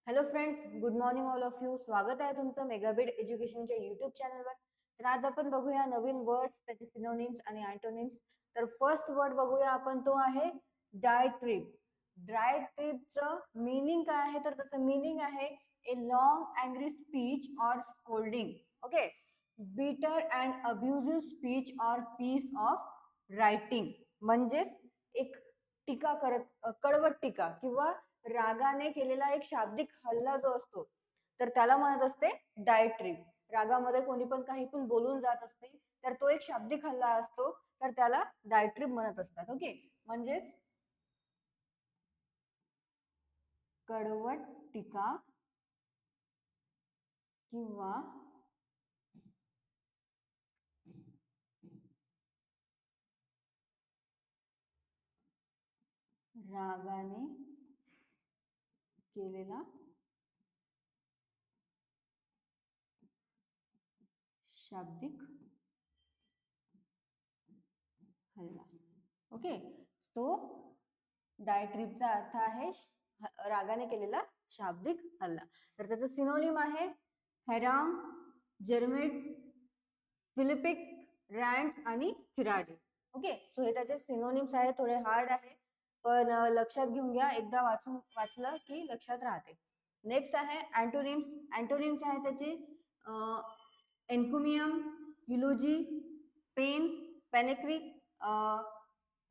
Hello friends, good morning all of you. स्वागत आहे तुमचं मेगाबिट एज्युकेशनच्या युट्यूब चॅनलवर. तर आज आपण बघूया नवीन वर्ड्स, त्याचे सिनोनिम्स आणि अँटोनिम्स. तर फर्स्ट वर्ड बघूया आपण, तो आहे डायट्रिब. डायट्रिबचं मीनिंग काय आहे? तर त्याचं मीनिंग आहे a long angry speech or scolding. Okay, bitter and abusive speech or piece of writing. म्हणजेच एक टीका करत, कडवट टीका किंवा रागाने केलेला एक शाब्दिक हल्ला जो असतो, तर त्याला म्हणत असते डायट्रिब. रागामध्ये कोणी पण काही पण बोलून जात असते, तर तो एक शाब्दिक हल्ला असतो, तर त्याला डायट्रिब म्हणत असतात. ओके, म्हणजेच कडवट टीका किंवा रागाने केलेला शाब्दिक हल्ला. ओके, सो डायट्रिबचा अर्थ आहे रागाने केलेला शाब्दिक हल्ला. तर त्याचं सिनोनिम आहे हेरांग, जर्मेट, फिलिपिक, रँट आणि थिराडी. ओके, सो हे त्याचे सिनोनिम्स आहे. थोडे हार्ड आहे, पण लक्षात घेऊन घ्या, एकदा वाचलं की लक्षात राहते. नेक्स्ट आहे अँटोनिम्स. अँटोनिम्स आहे त्याचे एन्कुमियम, युलोजी, पेन, पेनेक्रिक,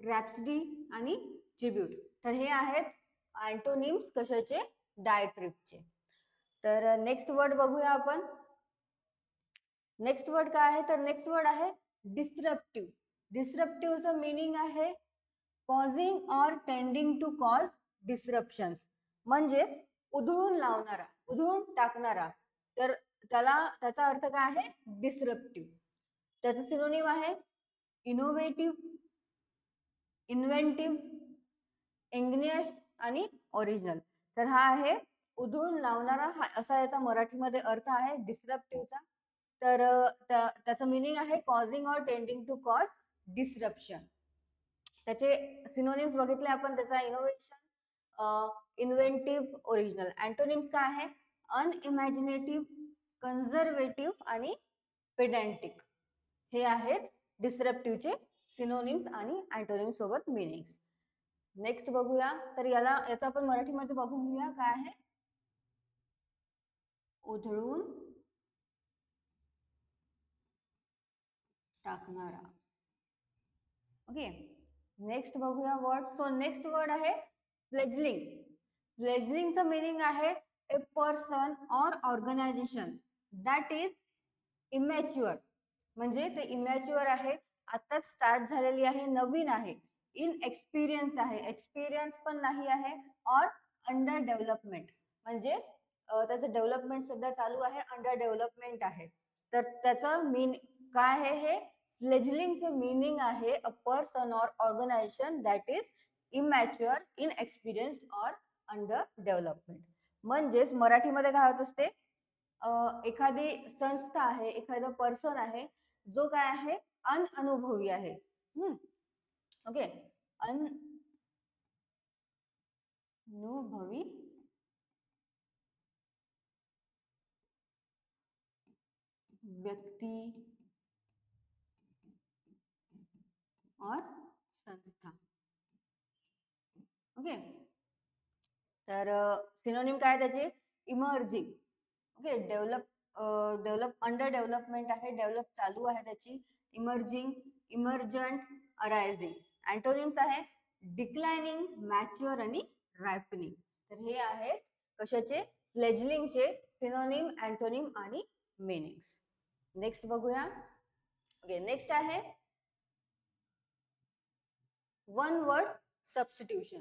रॅप्सडी आणि ट्रिब्यूट. तर हे आहेत अँटोनिम्स कशाचे? डायट्रिबचे. तर नेक्स्ट वर्ड बघूया आपण. नेक्स्ट वर्ड काय आहे? तर नेक्स्ट वर्ड आहे डिस्रप्टिव्ह. डिस्रप्टिव्हचं मीनिंग आहे causing or tending to cause disruptions. म्हणजे उधळून लावणारा, उधळून टाकणारा. तर त्याचा अर्थ काय आहे? डिस्रप्टिव्ह. त्याचं सिनोनिम आहे इनोव्हेटिव्ह, इन्व्हेंटिव्ह, इंग्नियस आणि ओरिजिनल. तर हा आहे उधळून लावणारा, असा याचा मराठीमध्ये अर्थ आहे डिस्रप्टिव्हचा. तर त्याचं मीनिंग आहे causing or tending to cause disruption. त्याचे सिनोनिम्स बघितले आपण. त्याचा इनोव्हेशन, इन्व्हेंटिव्ह, ओरिजिनल. अँटोनिम्स काय आहे? अनइमॅजिनेटिव्ह, कन्झर्वेटिव्ह आणि पेडॅन्टिक. हे आहेत डिस्रप्टिव्हचे सिनोनिम्स आणि अँटोनिम्स सोबत मीनिंग्स. नेक्स्ट बघूया. तर याचा आपण मराठीमध्ये बघून घेऊया काय आहे. उधळून टाकणारा. ओके, नेक्स्ट बघूया वर्ड. सो नेक्स्ट वर्ड आहे फ्लेजलिंग. फ्लेजलिंगचं मीनिंग आहे a person or organisation that is immature. म्हणजे ते इमॅच्युअर आहे, आताच स्टार्ट झालेली आहे, नवीन आहे. इन एक्सपिरियन्स आहे, एक्सपिरियन्स पण नाही आहे. ऑर अंडर डेव्हलपमेंट, म्हणजे त्याचं डेव्हलपमेंट सध्या चालू आहे, अंडर डेव्हलपमेंट आहे. तर त्याचं काय आहे? हे फ्लेजलिंगचं मीनिंग आहे a person or organisation that is immature, in experience or under development. म्हणजेच मराठीमध्ये काय होत असते? एखादी संस्था आहे, एखादा पर्सन आहे जो काय आहे? अनअनुभवी आहे. ओके, अननुभवी व्यक्ती और संस्था. ओके, तर सिनोनिम काय त्याचे? इमर्जिंग. ओके, अंडर डेव्हलपमेंट आहे, डेव्हलप चालू आहे त्याची. Emerging, emergent, arising. अँटोनिम्स आहे डिक्लायनिंग, मॅच्युअर आणि रायपनिंग. तर हे आहेत कशाचे? फ्लेजलिंगचे सिनोनिम, अँटोनिम आणि मीनिंग्स. नेक्स्ट बघूया. ओके, नेक्स्ट आहे वन वर्ड सबस्टिट्यूशन.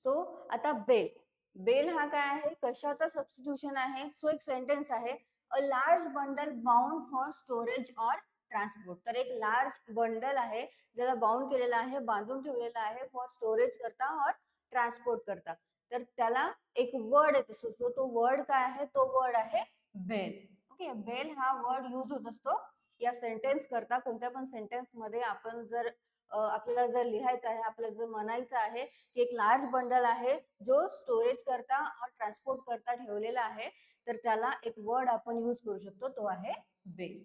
सो आता बेल. बेल हा काय आहे? कशाचा सबस्टिट्यूशन आहे? सो एक सेंटेन्स आहे a large bundle bound for storage or transport. तर एक लार्ज बंडल आहे ज्याला बाउंड केलेला आहे, बांधून ठेवलेला आहे फॉर स्टोरेज करता और ट्रान्सपोर्ट करता. तर त्याला एक वर्ड येत असतो. तो वर्ड काय आहे? तो वर्ड आहे बेल. ओके, बेल हा वर्ड यूज होत असतो या सेंटेन्स करता. कोणत्या पण सेंटेन्स मध्ये आपण जर आपल्याला जर लिहायचं आहे, आपल्याला जर म्हणायचं आहे की एक लार्ज बंडल आहे जो स्टोरेज करता और ट्रान्सपोर्ट करता ठेवलेला आहे, तर त्याला एक वर्ड आपण यूज करू शकतो, तो आहे वेल.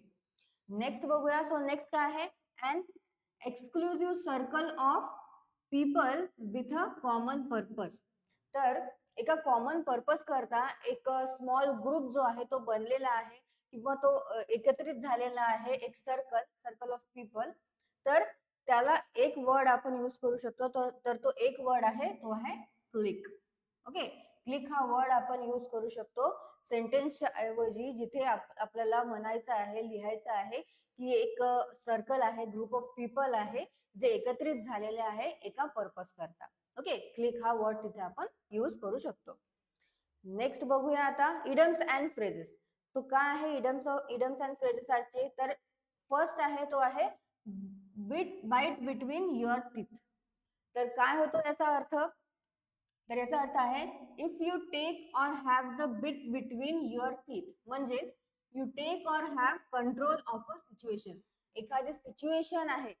नेक्स्ट बघूया. सो नेक्स्ट काय आहे, an exclusive circle of people with a common purpose. तर एका कॉमन पर्पज करता एक स्मॉल ग्रुप जो आहे तो बनलेला आहे किंवा तो एकत्रित झालेला आहे, एक सर्कल ऑफ पीपल. तर त्याला एक वर्ड आपण यूज करू शकतो, तर तो एक वर्ड आहे, तो आहे क्लिक. ओके, क्लिक हा वर्ड आपण यूज करू शकतो सेंटेन्सच्या ऐवजी, जिथे आपल्याला म्हणायचं आहे, लिहायचं आहे की एक सर्कल आहे, ग्रुप ऑफ पीपल आहे जे एकत्रित झालेले आहे एका पर्पज करता. ओके, क्लिक हा वर्ड तिथे आपण यूज करू शकतो. नेक्स्ट बघूया आता इडम्स अँड फ्रेजेस. तो काय आहे इडम्स अँड फ्रेजेस आजचे, तर फर्स्ट आहे तो आहे बाईट बिटवीन युअर टीथ. तर काय होतो याचा अर्थ, तर याचा अर्थ आहे इफ यू टेक और have the bit between your teeth, म्हणजे यू टेक और have control of a situation. एखादी सिच्युएशन आहे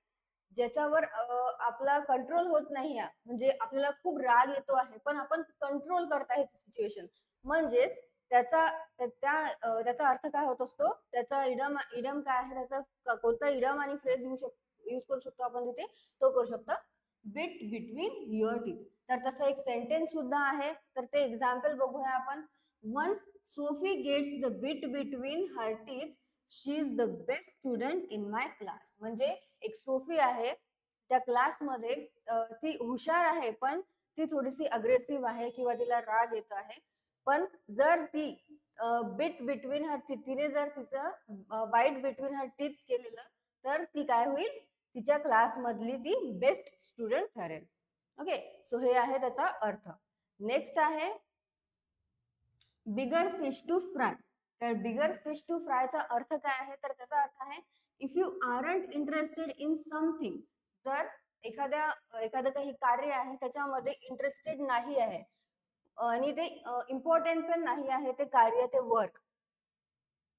ज्याच्यावर आपला कंट्रोल होत नाही, म्हणजे आपल्याला खूप राग येतो आहे पण आपण कंट्रोल करत आहे सिच्युएशन, म्हणजेच त्याचा अर्थ काय होत असतो, त्याचा इडम काय आहे, त्याचा कोणता इडम आणि फ्रेज यूज करू शकतो आपण तिथे, तो करू शकतो बिट बिटवीन युअर टीथ. तर तसं एक सेंटेन्स सुद्धा आहे, तर ते एक्झाम्पल बघूया आपण. Once Sophie gets the bit between her teeth, she is the best student in my class. म्हणजे एक सोफी आहे त्या क्लासमध्ये, ती हुशार आहे पण ती थोडीशी अग्रेसिव्ह आहे किंवा तिला राग येतो आहे, पण जर ती बिट बिटवीन हर टीथ, तिने जर तिचं बाईट बिटवीन हर टीथ केलेलं, तर ती काय होईल, तिच्या क्लास मधली ती बेस्ट स्टुडंट ठरेल. ओके, सो हे आहे त्याचा अर्थ. नेक्स्ट आहे बिगर फिश टू फ्राय. तर बिगर फिश टू फ्रायचा अर्थ काय आहे, तर त्याचा अर्थ आहे if you aren't interested in something. जर एखादं काही कार्य आहे त्याच्यामध्ये इंटरेस्टेड नाही आहे आणि ते इम्पॉर्टंट पण नाही आहे ते कार्य, ते वर्क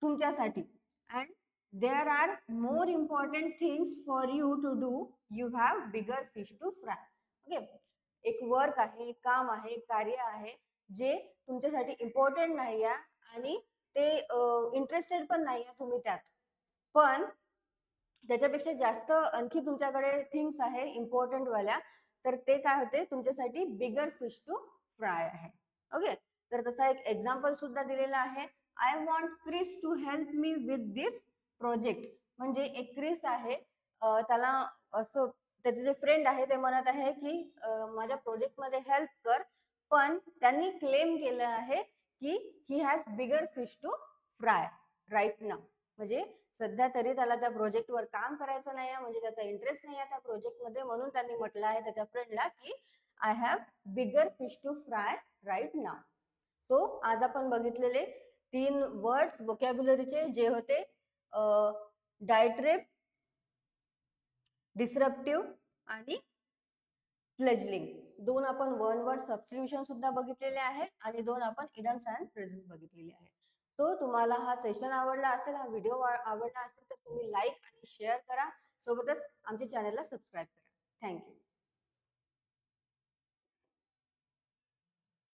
तुमच्यासाठी, and there are more important things for you to do, you have bigger fish to fry. Okay, एक वर्क आहे, एक काम आहे, एक कार्य आहे जे तुमच्यासाठी इम्पॉर्टंट नाही आहे आणि ते इंटरेस्टेड पण नाही आहे तुम्ही त्यात, पण त्याच्यापेक्षा जास्त आणखी तुमच्याकडे थिंग्स आहे इम्पॉर्टंट वाल्या, तर ते काय होते तुमच्यासाठी बिगर फिश टू फ्राय आहे. ओके, तर तसा एक एक्झाम्पल सुद्धा दिलेला आहे. I want Chris to help me with this project. म्हणजे एक क्रिस आहे, त्याला असं त्याचे जे फ्रेंड आहे ते म्हणत आहे की माझ्या प्रोजेक्ट मध्ये हेल्प कर, पण त्यांनी क्लेम केलं आहे की he has bigger fish to fry right now. म्हणजे सध्या तरी त्याला त्या प्रोजेक्टवर काम करायचं नाही आहे, म्हणजे त्याचा इंटरेस्ट नाही आहे त्या प्रोजेक्ट मध्ये, म्हणून त्यांनी म्हटलं आहे त्याच्या फ्रेंडला की I have bigger fish to fry right now. So आज आपण बघितलेले 3 वर्ड्स वोकॅब्युलरीचे जे होते डायट्रेप, डिसरप्टिव्ह आणि फ्लेजलिंग. 2 आपण वन वर्ड सबस्टिट्यूशन सुद्धा बघितलेले आहे आणि 2 आपण इडम्स अँड फ्रेजेस बघितलेले आहे. सो तुम्हाला हा सेशन आवडला असेल, हा व्हिडिओ आवडला असेल तर तुम्ही लाईक आणि शेअर करा, सोबतच आमच्या चॅनलला सबस्क्राईब करा. थँक्यू.